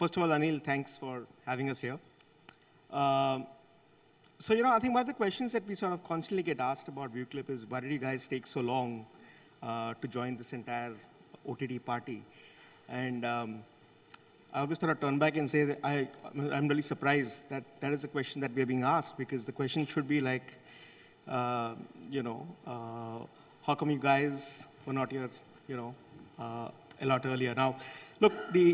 first of all, Anil, thanks for having us here. Um I think one of the questions that we sort of constantly get asked about ViewClip is, why did you guys take so long to join this entire OTT party? And I always sort of turn back and say that I'm really surprised that that is a question that we're being asked, because the question should be like, uh, you know, how come you guys were not here, you know, a lot earlier? Now, look, the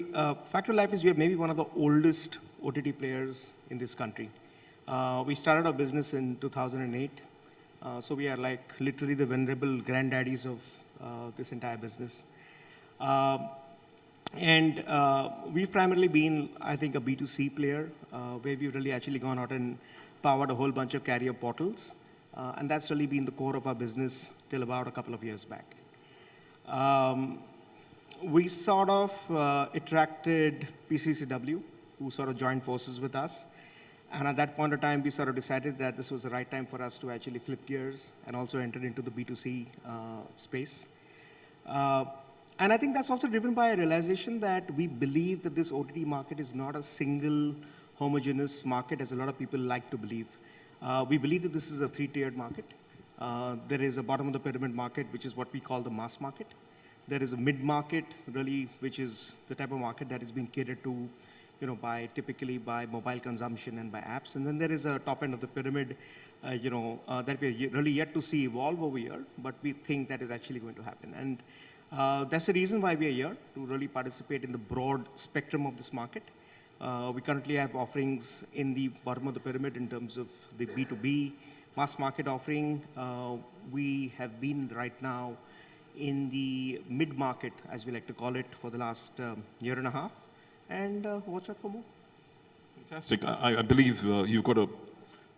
fact of life is we are maybe one of the oldest OTT players in this country. We started our business in 2008, so we are like literally the venerable granddaddies of this entire business. Um and we've primarily been, I think, a B2C player, where we've really actually gone out and powered a whole bunch of carrier portals. And that's really been the core of our business till about a couple of years back. Um, we sort of attracted PCCW, who sort of joined forces with us. And at that point of time, we sort of decided that this was the right time for us to actually flip gears and also enter into the B2C space. Uh, and I think that's also driven by a realization that we believe that this OTT market is not a single homogeneous market, as a lot of people like to believe. We believe that this is a three-tiered market. There is a bottom of the pyramid market, which is what we call the mass market. There is a mid-market, really, which is the type of market that is being catered to, typically by mobile consumption and by apps. And then there is a top end of the pyramid, that we're really yet to see evolve over here, but we think that is actually going to happen. And that's the reason why we are here, to really participate in the broad spectrum of this market. We currently have offerings in the bottom of the pyramid in terms of the B2B mass market offering. We have been right now in the mid-market, as we like to call it, for the last year and a half. And watch out for more. Fantastic. I believe you've got a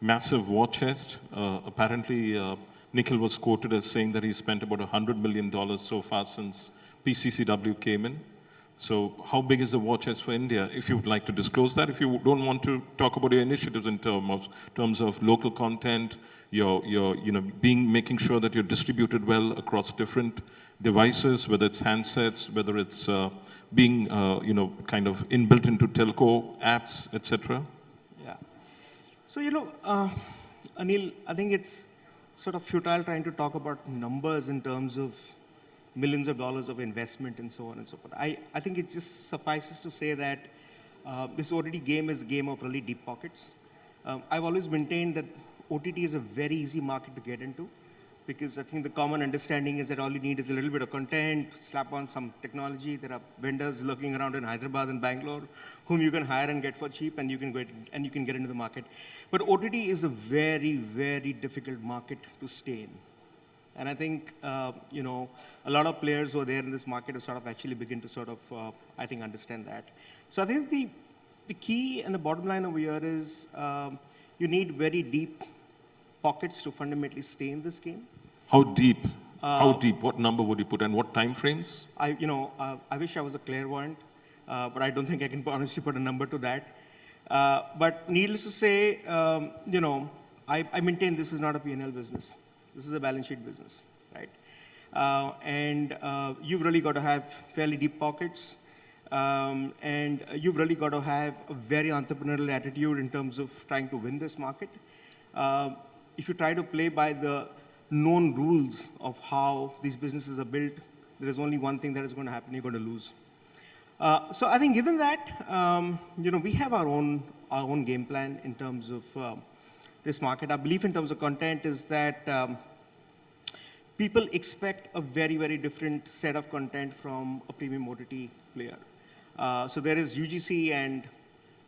massive war chest. Apparently, Nikhil was quoted as saying that he spent about $100 million so far since PCCW came in. So how big is the war chest for India? If you would like to disclose that, if you don't want to talk about your initiatives in terms of local content, making sure that you're distributed well across different devices, whether it's handsets, whether it's being kind of inbuilt into telco apps, etc. Yeah. So, Anil, I think it's sort of futile trying to talk about numbers in terms of millions of dollars of investment and so on and so forth. I think it just suffices to say that this OTT game is a game of really deep pockets. I've always maintained that OTT is a very easy market to get into, because I think the common understanding is that all you need is a little bit of content, slap on some technology. There are vendors looking around in Hyderabad and Bangalore whom you can hire and get for cheap, and you can get into the market. But OTT is a very, very difficult market to stay in. And I think, a lot of players who are there in this market have sort of actually begin to sort of, I think, understand that. So I think the key and the bottom line over here is you need very deep pockets to fundamentally stay in this game. How deep? How deep? What number would you put, and what time frames? I wish I was a clairvoyant, but I don't think I can honestly put a number to that. But needless to say, I maintain this is not a P&L business. This is a balance sheet business, right? And you've really got to have fairly deep pockets, and you've really got to have a very entrepreneurial attitude in terms of trying to win this market. If you try to play by the known rules of how these businesses are built, there is only one thing that is going to happen: you're going to lose. So I think, given that, we have our own game plan in terms of this market. Our belief in terms of content is that people expect a very, very different set of content from a premium OTT player. So there is UGC and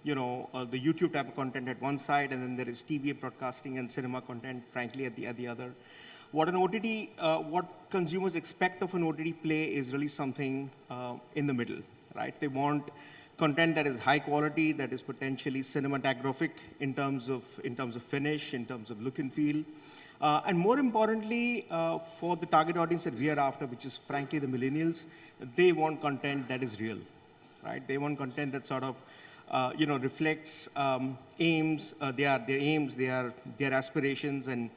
the YouTube type of content at one side, and then there is TV broadcasting and cinema content, frankly, at the other. What an OTT, what consumers expect of an OTT play is really something in the middle, right? They want content that is high quality, that is potentially cinematographic in terms of finish, in terms of look and feel. And more importantly, for the target audience that we are after, which is frankly the millennials, they want content that is real, right? They want content that sort of reflects aims, their aims, their aspirations, and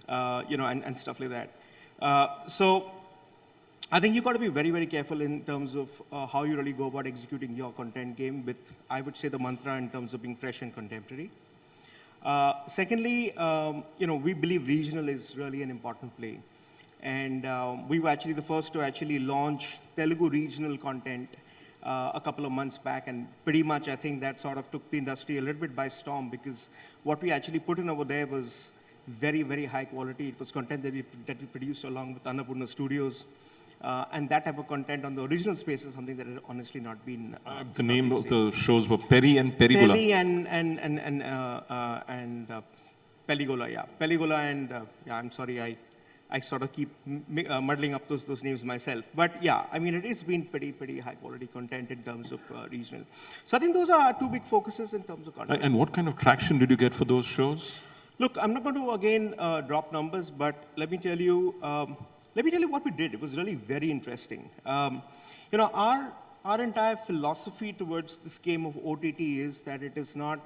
and stuff like that. So I think you got to be very, very careful in terms of how you really go about executing your content game with, I would say, the mantra in terms of being fresh and contemporary. Secondly, we believe regional is really an important play. And we were actually the first to actually launch Telugu regional content a couple of months back. And pretty much, I think that sort of took the industry a little bit by storm, because what we actually put in over there was very, very high quality. It was content that we produced along with Annapurna Studios. And that type of content on the original space is something that had honestly not been. The name of the shows were Peri and Perigula. Peli and Peligola, yeah. Peligola and, yeah, I'm sorry, I sort of keep muddling up those names myself. But yeah, I mean, it's been pretty high quality content in terms of regional. So I think those are our two big focuses in terms of content. And what kind of traction did you get for those shows? Look, I'm not going to again drop numbers, but let me tell you what we did. It was really very interesting. Our entire philosophy towards this game of OTT is that it is not,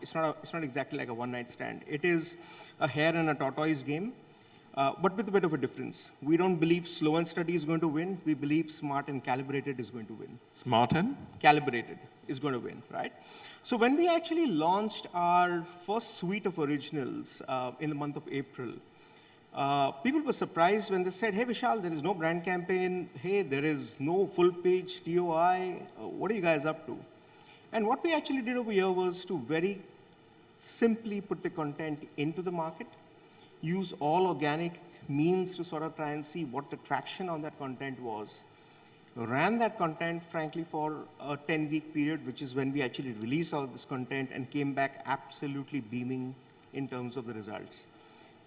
it's not exactly like a one-night stand. It is a hare and a tortoise game, but with a bit of a difference. We don't believe slow and steady is going to win. We believe smart and calibrated is going to win. Smart and? Calibrated is going to win, right? So when we actually launched our first suite of originals in the month of April, people were surprised when they said, hey, Vishal, there is no brand campaign. Hey, there is no full-page DOI. What are you guys up to? And what we actually did over here was to very simply put the content into the market, use all organic means to sort of try and see what the traction on that content was. Ran that content, frankly, for a 10-week period, which is when we actually released all of this content and came back absolutely beaming in terms of the results.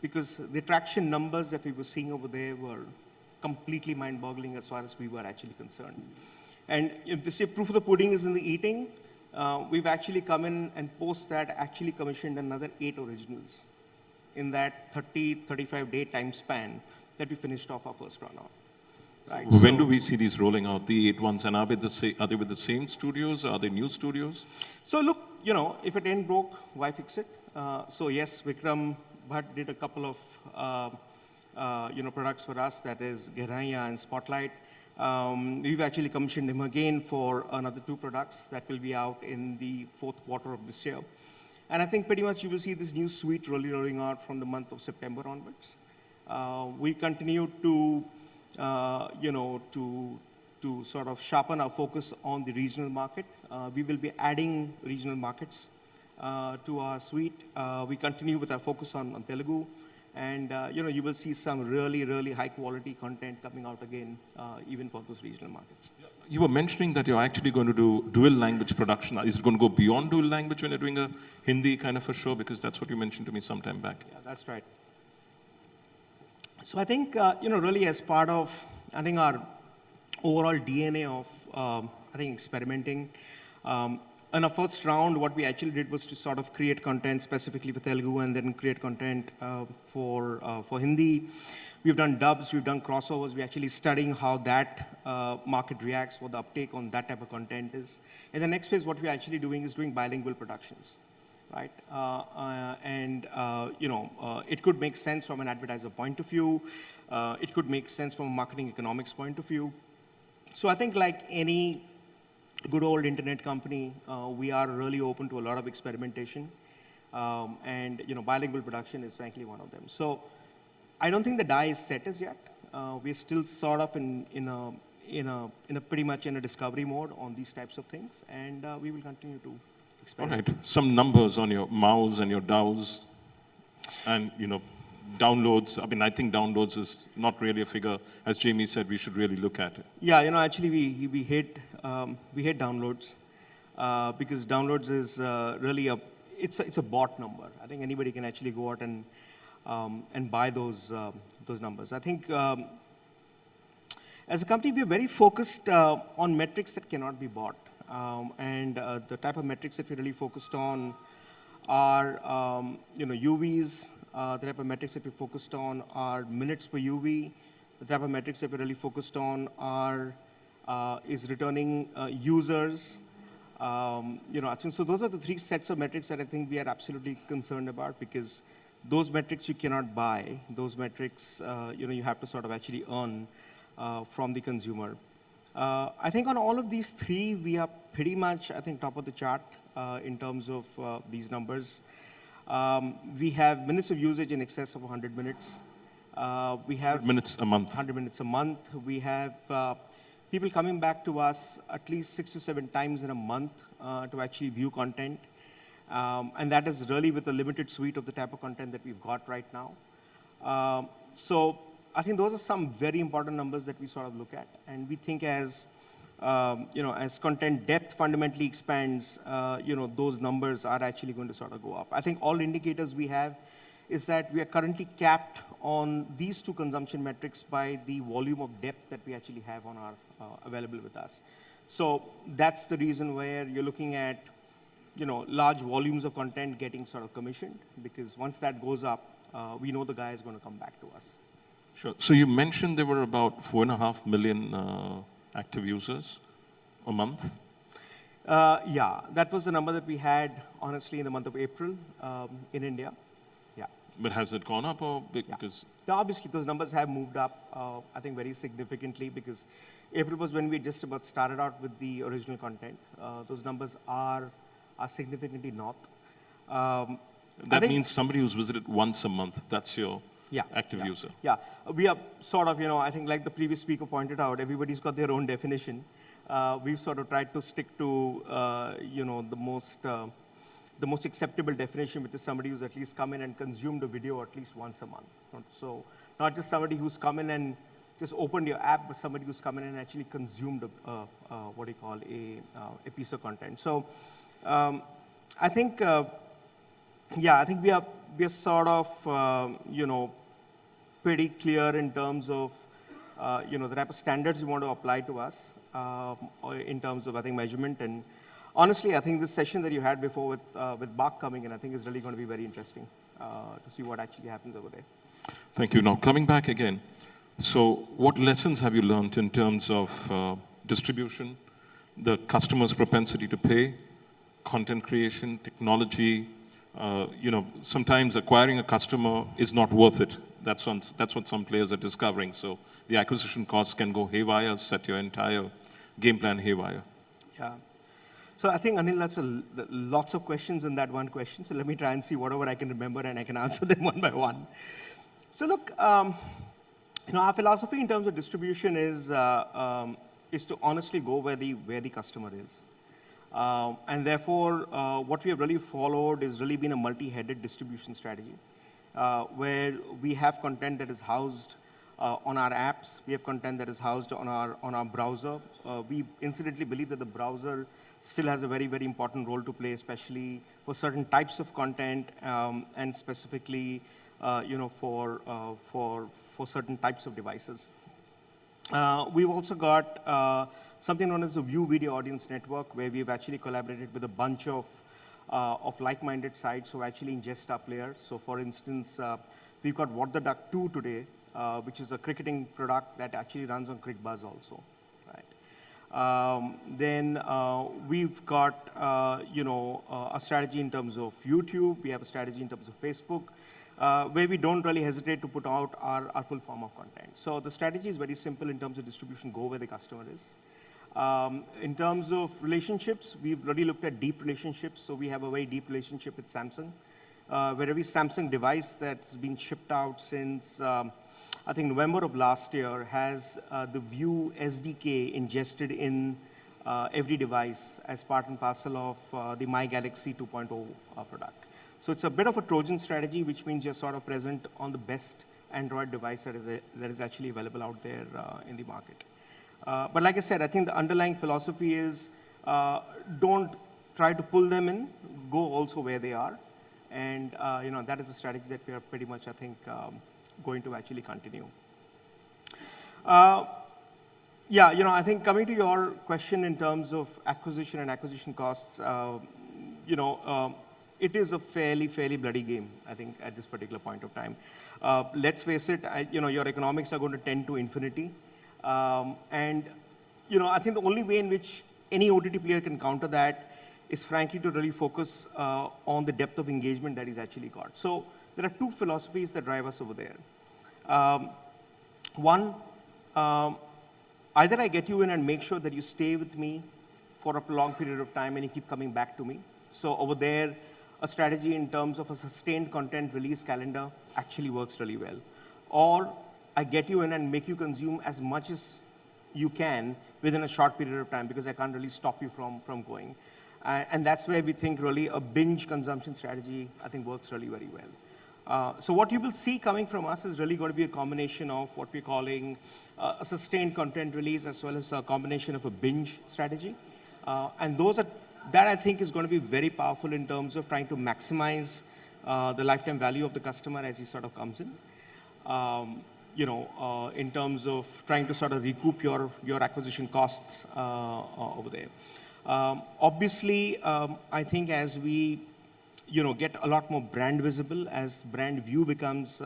Because the traction numbers that we were seeing over there were completely mind-boggling as far as we were actually concerned. And if they say proof of the pudding is in the eating, we've actually come in and post that actually commissioned another 8 originals in that 35-day time span that we finished off our first run on. Right? When do we see these rolling out, the 8 ones? And are they with the same studios? Are they new studios? So look, if it ain't broke, why fix it? So yes, Vikram Bhatt did a couple of products for us, that is Gerhaya and Spotlight. We've actually commissioned him again for another 2 products that will be out in the 4th quarter of this year. And I think pretty much you will see this new suite rolling out from the month of September onwards. We continue to, to sort of sharpen our focus on the regional market. We will be adding regional markets to our suite. We continue with our focus on Telugu. And, you will see some really high quality content coming out again, even for those regional markets. You were mentioning that you're actually going to do dual language production. Is it going to go beyond dual language when you're doing a Hindi kind of a show? Because that's what you mentioned to me some time back. Yeah, that's right. So I think, really as part of, I think our overall DNA of, experimenting, in our first round, what we actually did was to sort of create content specifically for Telugu and then create content for Hindi. We've done dubs, we've done crossovers. We're actually studying how that market reacts, what the uptake on that type of content is. In the next phase, what we're actually doing is doing bilingual productions, right? It could make sense from an advertiser point of view. It could make sense from a marketing economics point of view. So I think like any good old internet company, we are really open to a lot of experimentation. Bilingual production is frankly one of them. So I don't think the die is set as yet. We're still sort of in a pretty much in a discovery mode on these types of things, and we will continue to experiment. All right, some numbers on your MAUs and your DAUs, and downloads. I mean, I think downloads is not really a figure, as Jamie said, we should really look at it. Yeah, actually we hate downloads because downloads is really it's a bought number. I think anybody can actually go out and buy those numbers. I think as a company, we're very focused on metrics that cannot be bought. The type of metrics that we're really focused on are, UVs. The type of metrics that we're focused on are minutes per UV. The type of metrics that we're really focused on is returning users. So those are the 3 sets of metrics that I think we are absolutely concerned about, because those metrics you cannot buy. Those metrics, you have to sort of actually earn. from the consumer. I think on all of these three, we are pretty much, I think, top of the chart in terms of these numbers. We have minutes of usage in excess of 100 minutes. We have 100 minutes a month. 100 minutes a month. We have people coming back to us at least 6 to 7 times in a month to actually view content. And that is really with a limited suite of the type of content that we've got right now. So I think those are some very important numbers that we sort of look at. And we think as, as content depth fundamentally expands, those numbers are actually going to sort of go up. I think all indicators we have is that we are currently capped on these two consumption metrics by the volume of depth that we actually have on our available with us. So that's the reason where you're looking at, large volumes of content getting sort of commissioned, because once that goes up, we know the guy is going to come back to us. Sure. So you mentioned there were about 4.5 million active users a month? Yeah, that was the number that we had, honestly, in the month of April in India. Yeah. But has it gone up or because? Yeah. Now, obviously, those numbers have moved up, I think, very significantly, because April was when we just about started out with the original content. Those numbers are significantly north. That means somebody who's visited once a month, that's your active user. Yeah, we are sort of, I think like the previous speaker pointed out, everybody's got their own definition. We've sort of tried to stick to, the most acceptable definition, which is somebody who's at least come in and consumed a video at least once a month. So not just somebody who's come in and just opened your app, but somebody who's come in and actually consumed a piece of content. So I think, I think we are sort of, pretty clear in terms of, the type of standards we want to apply to us in terms of, I think, measurement. And honestly, I think this session that you had before with Bach coming in, I think is really going to be very interesting to see what actually happens over there. Thank you. Now, coming back again, so what lessons have you learned in terms of distribution, the customer's propensity to pay, content creation, technology? Sometimes acquiring a customer is not worth it. That's what some players are discovering. So the acquisition costs can go haywire, set your entire game plan haywire. Yeah. So I think, Anil, that's lots of questions in that one question. So let me try and see whatever I can remember, and I can answer them one by one. So look, our philosophy in terms of distribution is to honestly go where the customer is. And therefore, what we have really followed is really been a multi-headed distribution strategy, where we have content that is housed on our apps. We have content that is housed on our browser. We incidentally believe that the browser still has a very, very important role to play, especially for certain types of content and specifically, for certain types of devices. We've also got something known as the View Video Audience Network, where we've actually collaborated with a bunch of like-minded sites who actually ingest our players. So for instance, we've got What the Duck 2 today, which is a cricketing product that actually runs on CrickBuzz also. Right? Then we've got, a strategy in terms of YouTube. We have a strategy in terms of Facebook, where we don't really hesitate to put out our full form of content. So the strategy is very simple in terms of distribution: go where the customer is. In terms of relationships, we've really looked at deep relationships. So we have a very deep relationship with Samsung, where every Samsung device that's been shipped out since, I think, November of last year has the View SDK ingested in every device as part and parcel of the My Galaxy 2.0 product. So it's a bit of a Trojan strategy, which means you're sort of present on the best Android device that is actually available out there in the market. But like I said, I think the underlying philosophy is don't try to pull them in, go also where they are. And that is a strategy that we are pretty much, I think, going to actually continue. I think coming to your question in terms of acquisition and acquisition costs, it is a fairly bloody game, I think, at this particular point of time. Let's face it, your economics are going to tend to infinity. I think the only way in which any OTT player can counter that is frankly to really focus on the depth of engagement that he's actually got. So there are two philosophies that drive us over there. One, either I get you in and make sure that you stay with me for a prolonged period of time and you keep coming back to me. So over there, a strategy in terms of a sustained content release calendar actually works really well. Or I get you in and make you consume as much as you can within a short period of time because I can't really stop you from going. And that's where we think really a binge consumption strategy, I think, works really very well. So what you will see coming from us is really going to be a combination of what we're calling a sustained content release as well as a combination of a binge strategy. And that I think is going to be very powerful in terms of trying to maximize the lifetime value of the customer as he sort of comes in. In terms of trying to sort of recoup your acquisition costs over there. Obviously, I think as we get a lot more brand visible, as brand view becomes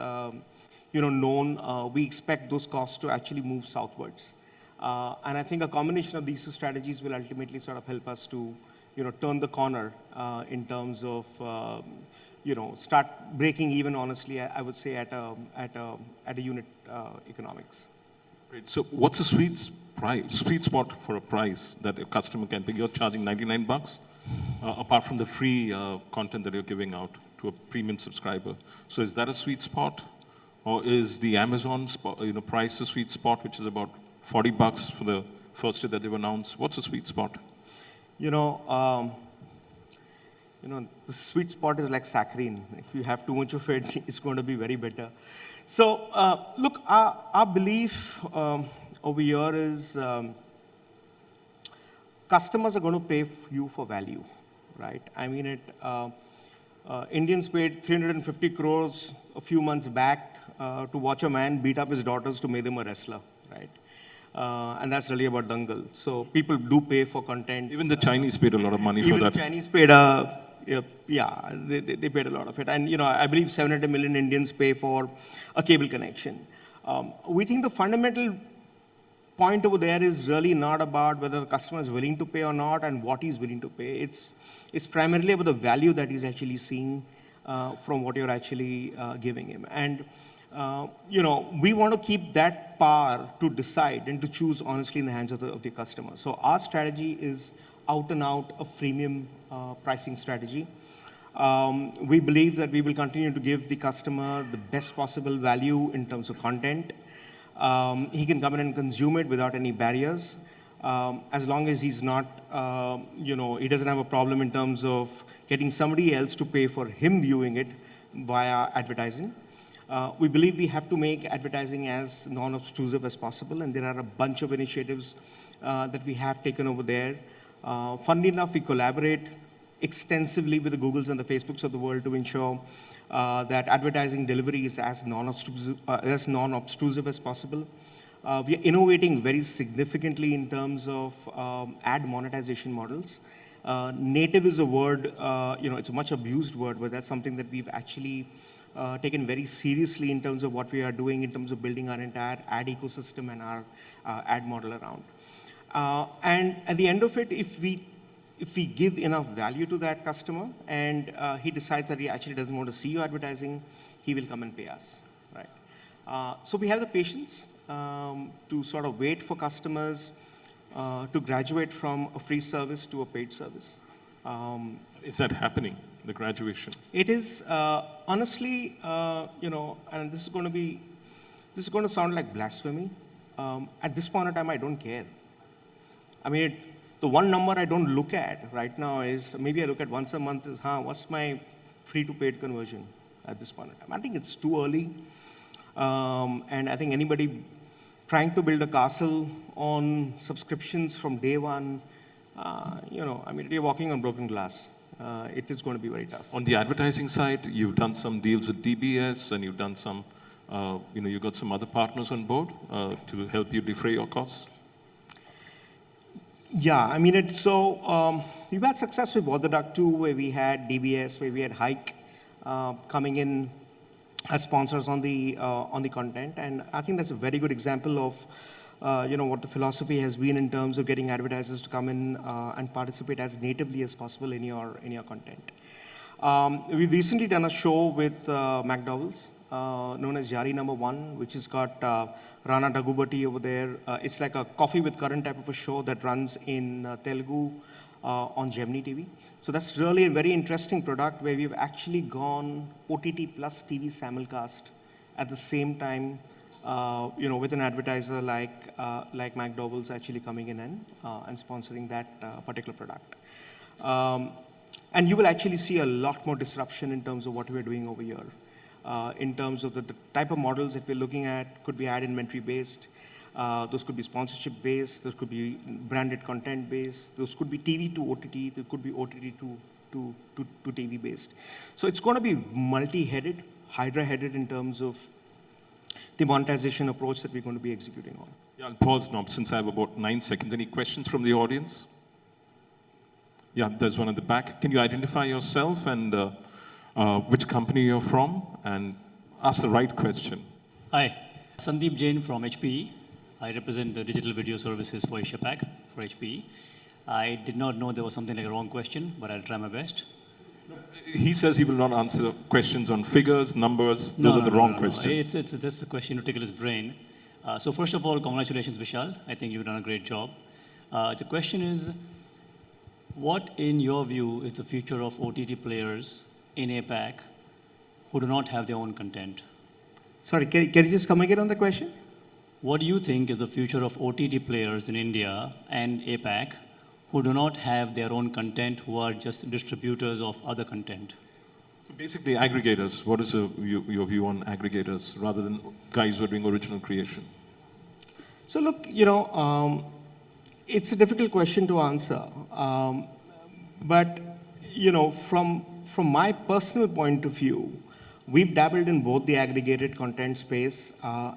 known, we expect those costs to actually move southwards. And I think a combination of these two strategies will ultimately sort of help us to turn the corner in terms of start breaking even, honestly, I would say, at a unit economics. Great. So what's the sweet spot for a price that a customer can pay? You're charging $99, apart from the free content that you're giving out to a premium subscriber. So is that a sweet spot? Or is the Amazon price a sweet spot, which is about $40 for the first year that they've announced? What's the sweet spot? The sweet spot is like saccharine. If you have too much of it, it's going to be very bitter. So, look, our belief over here is customers are going to pay you for value, right? I mean, Indians paid 350 crores a few months back to watch a man beat up his daughters to make them a wrestler, right? And that's really about dangle. So people do pay for content. Even the Chinese paid a lot of money for that. Even the Chinese paid they paid a lot of it. And I believe 700 million Indians pay for a cable connection. We think the fundamental point over there is really not about whether the customer is willing to pay or not and what he's willing to pay. It's primarily about the value that he's actually seeing from what you're actually giving him. And we want to keep that power to decide and to choose honestly in the hands of the customer. So our strategy is out and out a freemium pricing strategy. We believe that we will continue to give the customer the best possible value in terms of content. He can come in and consume it without any barriers. As long as he's not, he doesn't have a problem in terms of getting somebody else to pay for him viewing it via advertising. We believe we have to make advertising as non-obtrusive as possible, and there are a bunch of initiatives that we have taken over there. Funnily enough, we collaborate extensively with the Googles and the Facebooks of the world to ensure that advertising delivery is as non-obtrusive as possible. We are innovating very significantly in terms of ad monetization models. Native is a word, it's a much abused word, but that's something that we've actually taken very seriously in terms of what we are doing in terms of building our entire ad ecosystem and our ad model around. And at the end of it, if we give enough value to that customer and he decides that he actually doesn't want to see your advertising, he will come and pay us, right? So we have the patience to sort of wait for customers to graduate from a free service to a paid service. Is that happening, the graduation? It is, honestly, and this is going to sound like blasphemy. At this point in time, I don't care. I mean, the one number I don't look at right now is, maybe I look at once a month, is, what's my free to paid conversion at this point in time? I think it's too early. And I think anybody trying to build a castle on subscriptions from day one, you're walking on broken glass. It is going to be very tough. On the advertising side, you've done some deals with DBS, and you've done some, you've got some other partners on board to help you defray your costs? Yeah, I mean, we've had success with Waterduck too, where we had DBS, where we had Hike coming in as sponsors on the content, and I think that's a very good example of what the philosophy has been in terms of getting advertisers to come in and participate as natively as possible in your content. We've recently done a show with McDowell's, known as Yari Number One, which has got Rana Daggubati over there. It's like a coffee with current type of a show that runs in Telugu on Gemini TV. So that's really a very interesting product where we've actually gone OTT plus TV simulcast at the same time, with an advertiser like McDowell's actually coming in and sponsoring that particular product. And you will actually see a lot more disruption in terms of what we're doing over here. In terms of the type of models that we're looking at, could be ad inventory based, those could be sponsorship based, those could be branded content based, those could be TV to OTT, there could be OTT to TV based. So it's going to be multi-headed, hydra-headed in terms of the monetization approach that we're going to be executing on. Yeah, I'll pause now since I have about 9 seconds. Any questions from the audience? Yeah, there's one at the back. Can you identify yourself and which company you're from and ask the right question? Hi, Sandeep Jain from HPE. I represent the digital video services for Asia Pac for HPE. I did not know there was something like a wrong question, but I'll try my best. He says he will not answer questions on figures, numbers. Those are the wrong questions. It's just a question to tickle his brain. So first of all, congratulations, Vishal. I think you've done a great job. The question is, what, in your view, is the future of OTT players in APAC who do not have their own content? Sorry, can you just come again on the question? What do you think is the future of OTT players in India and APAC who do not have their own content, who are just distributors of other content? So basically, aggregators. What is your view on aggregators rather than guys who are doing original creation? So look, it's a difficult question to answer. But, from my personal point of view, we've dabbled in both the aggregated content space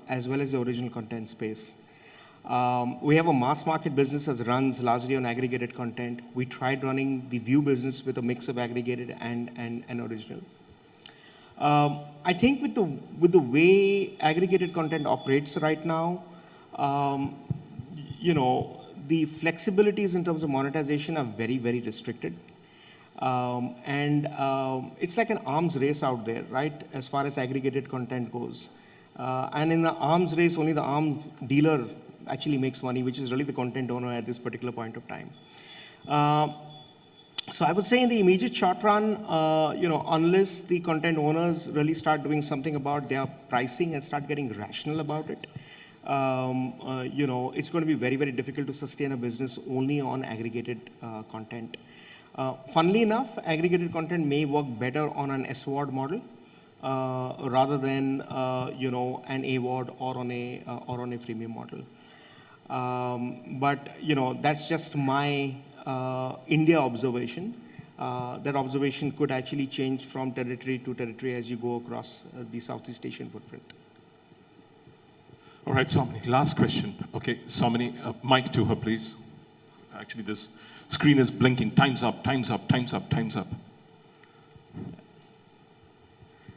as well as the original content space. We have a mass market business that runs largely on aggregated content. We tried running the View business with a mix of aggregated and original. I think with the way aggregated content operates right now, the flexibilities in terms of monetization are very, very restricted. It's like an arms race out there, right, as far as aggregated content goes. And in the arms race, only the arm dealer actually makes money, which is really the content owner at this particular point of time. So I would say in the immediate short run, unless the content owners really start doing something about their pricing and start getting rational about it, it's going to be very, very difficult to sustain a business only on aggregated content. Funnily enough, aggregated content may work better on an SVOD model rather than an AVOD or on a freemium model. But that's just my India observation. That observation could actually change from territory to territory as you go across the Southeast Asian footprint. All right, Somini, last question. Okay, Somini, mic to her, please. Actually, this screen is blinking. Time's up, time's up, time's up, time's up.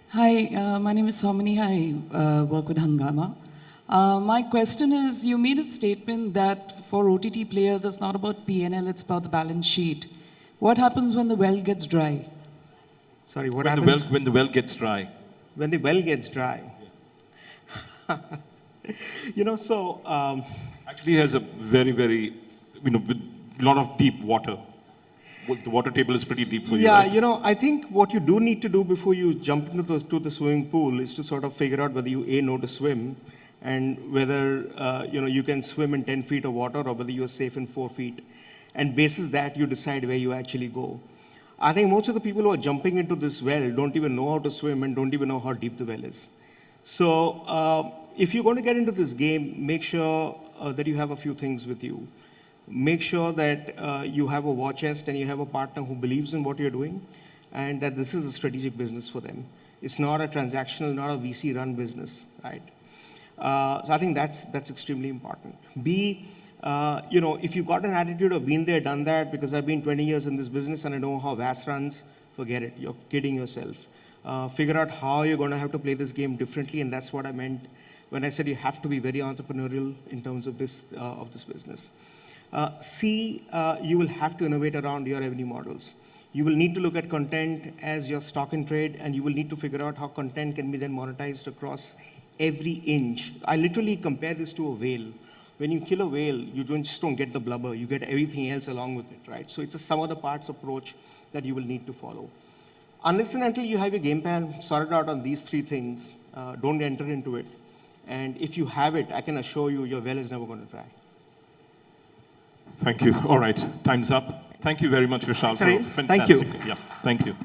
Hi, my name is Somini. I work with Hungama. My question is, you made a statement that for OTT players, it's not about P&L, it's about the balance sheet. What happens when the well gets dry? Sorry, what happens? When the well gets dry. When the well gets dry. Actually, it has a very, very, with a lot of deep water. The water table is pretty deep for you, right? Yeah, I think what you do need to do before you jump into the swimming pool is to sort of figure out whether you know to swim and whether you can swim in 10 feet of water or whether you're safe in 4 feet. And basis that, you decide where you actually go. I think most of the people who are jumping into this well don't even know how to swim and don't even know how deep the well is. So if you're going to get into this game, make sure that you have a few things with you. Make sure that you have a war chest and you have a partner who believes in what you're doing and that this is a strategic business for them. It's not a transactional, not a VC-run business, right? So I think that's extremely important. B, if you've got an attitude of been there, done that, because I've been 20 years in this business and I know how VAS runs, forget it. You're kidding yourself. Figure out how you're going to have to play this game differently, and that's what I meant when I said you have to be very entrepreneurial in terms of this business. C, you will have to innovate around your revenue models. You will need to look at content as your stock in trade, and you will need to figure out how content can be then monetized across every inch. I literally compare this to a whale. When you kill a whale, you just don't get the blubber, you get everything else along with it, right? So it's a sum of the parts approach that you will need to follow. Unless and until you have your game plan sorted out on these three things, don't enter into it. And if you have it, I can assure you, your well is never going to dry. Thank you. All right, time's up. Thank you very much, Vishal, for a Sorry, fantastic. thank you. Yeah, thank you.